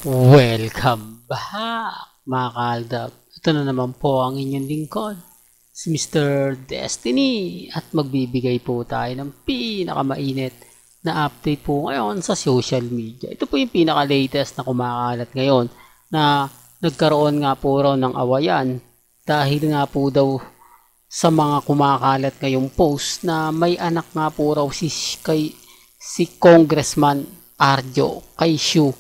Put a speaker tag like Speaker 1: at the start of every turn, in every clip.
Speaker 1: Welcome back, mga kaaldab. Ito na naman po ang inyong lingkod, si Mr. Destiny. At magbibigay po tayo ng pinakamainit na update po ngayon sa social media. Ito po yung pinaka-latest na kumakalat ngayon na nagkaroon nga po raw ng awayan dahil nga po daw sa mga kumakalat ngayong post na may anak nga po raw si Congressman Arjo Kaishu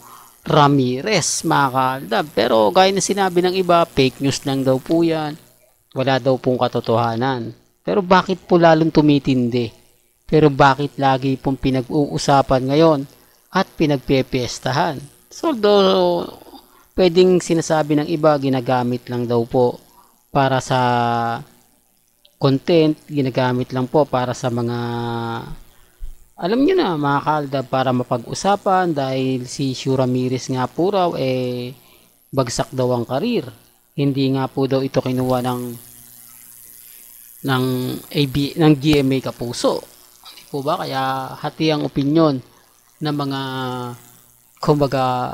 Speaker 1: Ramirez, mga kaaldab. Pero gaya na sinabi ng iba, fake news lang daw po yan. Wala daw pong katotohanan. Pero bakit po lalong tumitindi? Pero bakit lagi pong pinag-uusapan ngayon at pinagpepiestahan? So, pwedeng sinasabi ng iba, ginagamit lang daw po para sa content, ginagamit lang po para sa mga alam nyo na, mga kaaldab, para mapag-usapan dahil si Shu Ramirez nga po raw bagsak daw ang karir. Hindi nga po daw ito kinuha ng GMA Kapuso. Hindi po ba? Kaya hati ang opinyon ng mga kumbaga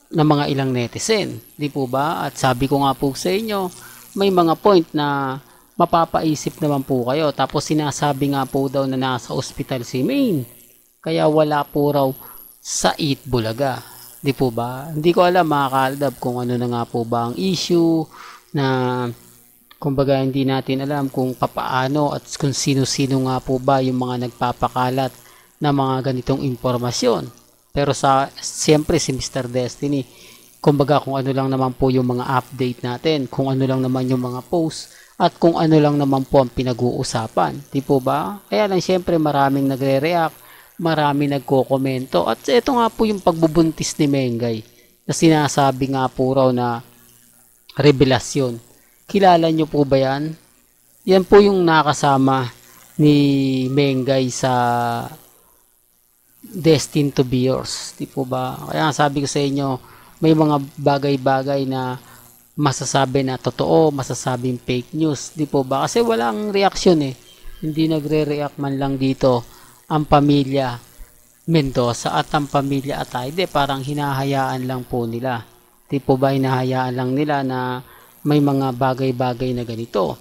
Speaker 1: ng mga ilang netizen. Hindi po ba? At sabi ko nga po sa inyo, may mga point na mapapaisip naman po kayo. Tapos sinasabi nga po daw na nasa ospital si Maine. Kaya wala po raw sa Eat Bulaga. Di po ba? Hindi ko alam, mga kaaldab, kung ano na nga po ba ang issue na kumbaga hindi natin alam kung papaano at kung sino-sino nga po ba yung mga nagpapakalat na mga ganitong impormasyon. Pero siyempre si Mr. Destiny, kumbaga kung ano lang naman po yung mga update natin, kung ano lang naman yung mga post, at kung ano lang naman po ang pinag-uusapan. Di po ba? Kaya lang siyempre maraming nagre-react, maraming nagko-komento. At ito nga po yung pagbubuntis ni Mengay na sinasabi nga po raw na revelasyon. Kilala nyo po ba yan? Yan po yung nakasama ni Mengay sa Destined to be Yours. Di po ba? Kaya sabi ko sa inyo, may mga bagay-bagay na masasabi na totoo, masasabing fake news, di po ba? Kasi walang reaksyon eh. Hindi nagre-react man lang dito ang pamilya Mendoza at ang pamilya Atayde. Parang hinahayaan lang po nila. Di po ba hinahayaan lang nila na may mga bagay-bagay na ganito?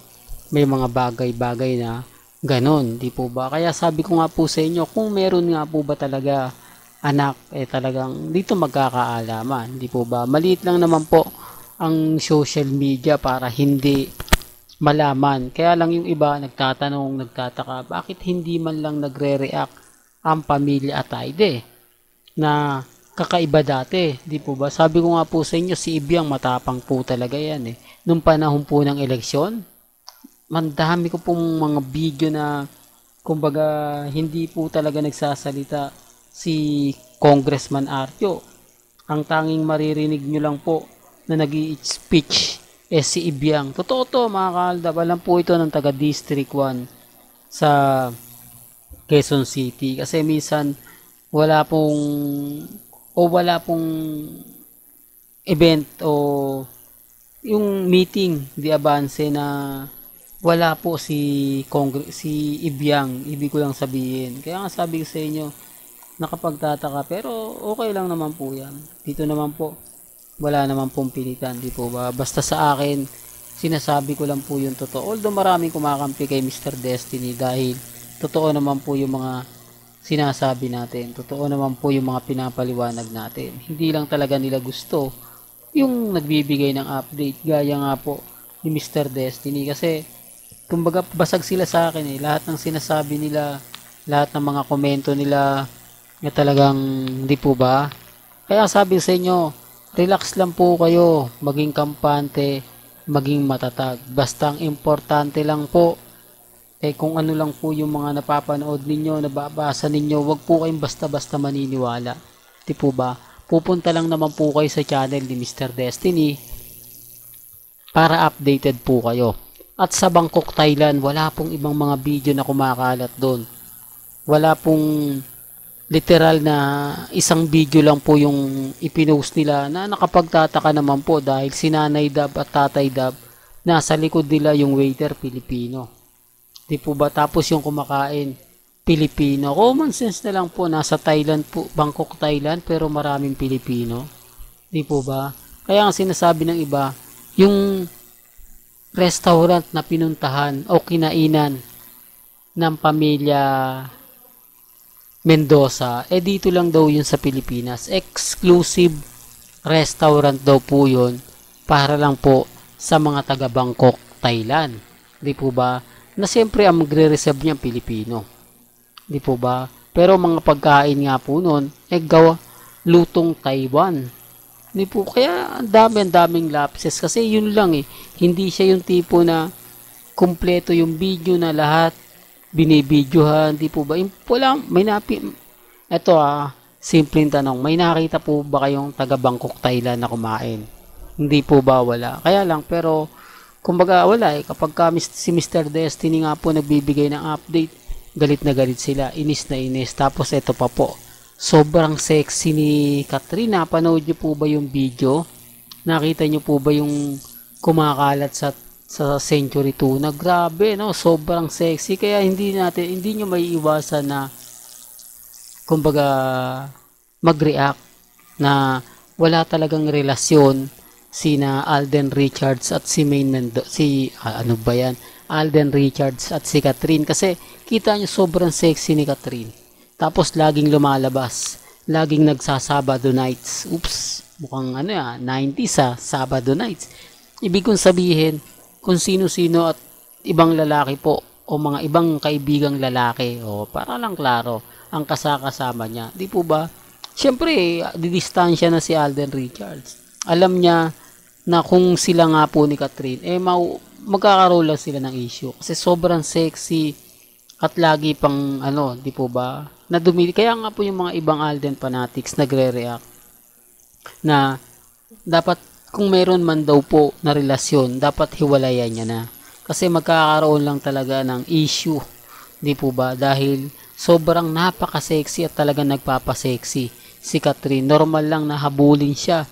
Speaker 1: May mga bagay-bagay na ganon, di po ba? Kaya sabi ko nga po sa inyo, kung meron nga po ba talaga anak, talagang dito magkakaalaman, di po ba? Maliit lang naman po ang social media para hindi malaman. Kaya lang yung iba nagtatanong, nagtataka, bakit hindi man lang nagre-react ang pamilya Atayde na kakaiba dati, di po ba? Sabi ko nga po sa inyo, si Ibiang matapang po talaga yan eh. Nung panahon po ng eleksyon, mandami ko pong mga video na kumbaga hindi po talaga nagsasalita si Congressman Arjo. Ang tanging maririnig nyo lang po na nag-i-speech si Ibiang. Totoo to, mga kaaldab. Alam po ito ng taga District 1 sa Quezon City. Kasi minsan wala pong event o yung meeting di avance na wala po si Ibiang. Ibig ko lang sabihin. Kaya nga sabi ko sa inyo, nakapagtataka, pero okay lang naman po yan. Dito naman po wala naman pong pilitan, di po ba? Basta sa akin, sinasabi ko lang po yung totoo. Although maraming kumakampi kay Mr. Destiny dahil totoo naman po yung mga sinasabi natin. Totoo naman po yung mga pinapaliwanag natin. Hindi lang talaga nila gusto yung nagbibigay ng update. Gaya nga po ni Mr. Destiny. Kasi, kumbaga, basag sila sa akin eh. Lahat ng sinasabi nila, lahat ng mga komento nila, na talagang, di po ba? Kaya sabi sa inyo, relax lang po kayo, maging kampante, maging matatag. Basta ang importante lang po, kung ano lang po yung mga napapanood ninyo, nababasa ninyo, wag po kayong basta-basta maniniwala. Di po ba? Pupunta lang naman po kayo sa channel ni Mr. Destiny para updated po kayo. At sa Bangkok, Thailand, wala pong ibang mga video na kumakalat doon. Wala pong literal na isang video lang po yung ipinost nila na nakapagtataka naman po dahil si Nanay Dab at Tatay Dab nasa likod nila yung waiter Pilipino. Di po ba? Tapos yung kumakain Pilipino. Common sense na lang po, nasa Thailand po, Bangkok, Thailand, pero maraming Pilipino. Di po ba? Kaya ang sinasabi ng iba, yung restaurant na pinuntahan o kinainan ng pamilya Mendoza, dito lang daw yun sa Pilipinas. Exclusive restaurant daw po yun para lang po sa mga taga Bangkok, Thailand. Di po ba? Na siyempre ang magre-reserve niya Pilipino. Di po ba? Pero mga pagkain nga po nun, gawa lutong Taiwan. Di po, kaya ang daming lapses kasi yun lang Hindi siya yung tipo na kumpleto yung video na lahat binibidyohan, di po ba? Wala, eto simpleng tanong, may nakita po ba kayong taga Bangkok, Thailand na kumain? Hindi po ba? Wala. Kaya lang, pero kumbaga wala kapag si Mr. Destiny nga po nagbibigay ng update, galit na galit sila, inis na inis. Tapos eto pa po, sobrang sexy ni Catherine. Napanood niyo po ba yung video? Nakita niyo po ba yung kumakalat sa Century Tuna? Grabe, no? Sobrang sexy. Kaya hindi nyo maiiwasan na kumbaga mag-react na wala talagang relasyon sina Alden Richards at si ano ba yan? Alden Richards at si Catherine, kasi kita nyo sobrang sexy ni Catherine. Tapos laging lumalabas, laging nagsasabado nights. Oops, mukhang 90s Sabado nights. Ibig kong sabihin, kung sino-sino at ibang lalaki po o mga ibang kaibigang lalaki, para lang klaro, ang kasama niya. Di po ba? Siyempre, didistansya na si Alden Richards. Alam niya na kung sila nga po ni Catherine, magkakaroon lang sila ng issue. Kasi sobrang sexy at lagi pang di po ba? Kaya nga po yung mga ibang Alden fanatics nagre-react na dapat kung meron man daw po na relasyon, dapat hiwalayan niya na. Kasi magkakaroon lang talaga ng issue. Di po ba? Dahil sobrang napaka-sexy at talagang nagpapa-sexy si Catherine. Normal lang na habulin siya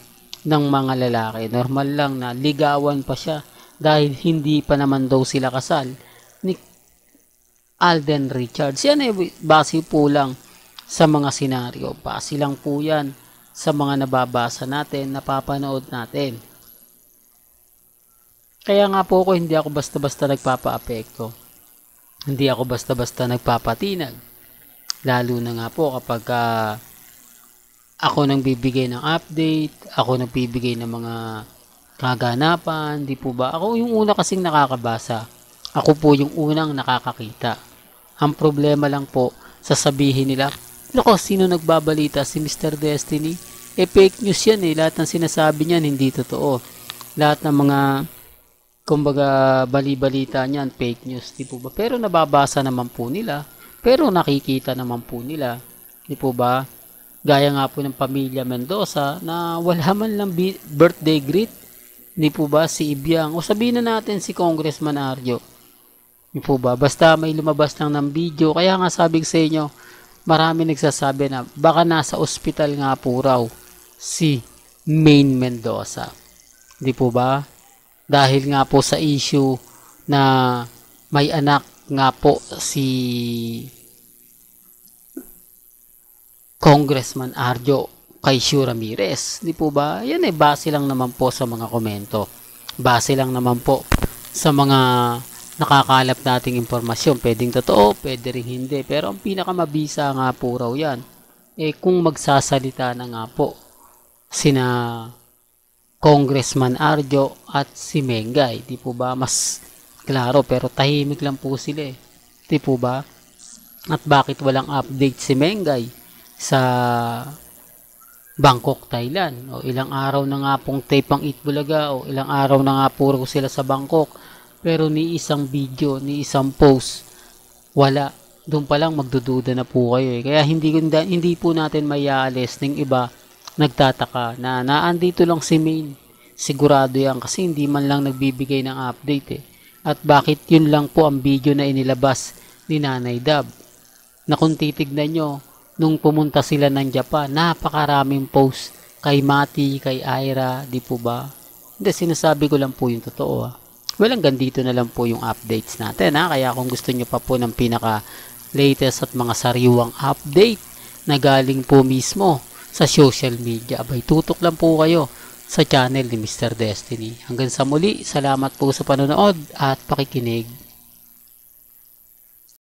Speaker 1: ng mga lalaki. Normal lang na ligawan pa siya dahil hindi pa naman daw sila kasal ni Alden Richards. Yan base po lang sa mga senaryo. Base lang po yan sa mga nababasa natin, napapanood natin. Kaya nga po hindi ako basta-basta nagpapa-apekto. Hindi ako basta-basta nagpapatinag. Lalo na nga po kapag ako nang bibigay ng update, ako nang bibigay ng mga kaganapan, di po ba? Ako yung una kasing nakakabasa. Ako po yung unang nakakakita. Ang problema lang po, sasabihin nila, loko, sino nagbabalita? Si Mr. Destiny? Fake news yan Lahat ng sinasabi niyan hindi totoo. Lahat ng mga kumbaga bali-balita niyan fake news, di po ba? Pero nababasa naman po nila. Pero nakikita naman po nila. Di po ba? Gaya nga po ng pamilya Mendoza na wala man lang birthday greet. Di po ba? Si Ibiang. O sabihin na natin si Congressman Arjo. Di po ba? Basta may lumabas lang ng video. Kaya nga sabi sa inyo, marami nagsasabi na baka nasa ospital nga po raw si Maine Mendoza. Di po ba? Dahil nga po sa issue na may anak nga po si Congressman Arjo kay Shu Ramirez. Di po ba? Yan base lang naman po sa mga komento. Base lang naman po sa mga nakakalap nating impormasyon. Pwedeng totoo, pwede rin hindi. Pero ang pinakamabisa nga po raw yan, kung magsasalita na nga po sina Congressman Arjo at si Mengay. Di po ba? Mas klaro, pero tahimik lang po sila Di po ba? At bakit walang update si Mengay sa Bangkok, Thailand? O ilang araw na nga pong tape ang Itbulaga, o ilang araw na nga puro sila sa Bangkok. Pero ni isang video, ni isang post, wala. Doon pa lang magdududa na po kayo Kaya hindi po natin mayaalis ng iba nagtataka na naandito lang si Maine. Sigurado yan kasi hindi man lang nagbibigay ng update At bakit yun lang po ang video na inilabas ni Nanay Dab. Na kung titignan nyo, nung pumunta sila ng Japan, napakaraming post kay Mati, kay Ira, di po ba? Hindi, sinasabi ko lang po yung totoo Well, hanggang dito na lang po yung updates natin Kaya kung gusto nyo pa po ng pinaka latest at mga sariwang update na galing po mismo sa social media. Abay, tutok lang po kayo sa channel ni Mr. Destiny. Hanggang sa muli, salamat po sa panonood at pakikinig.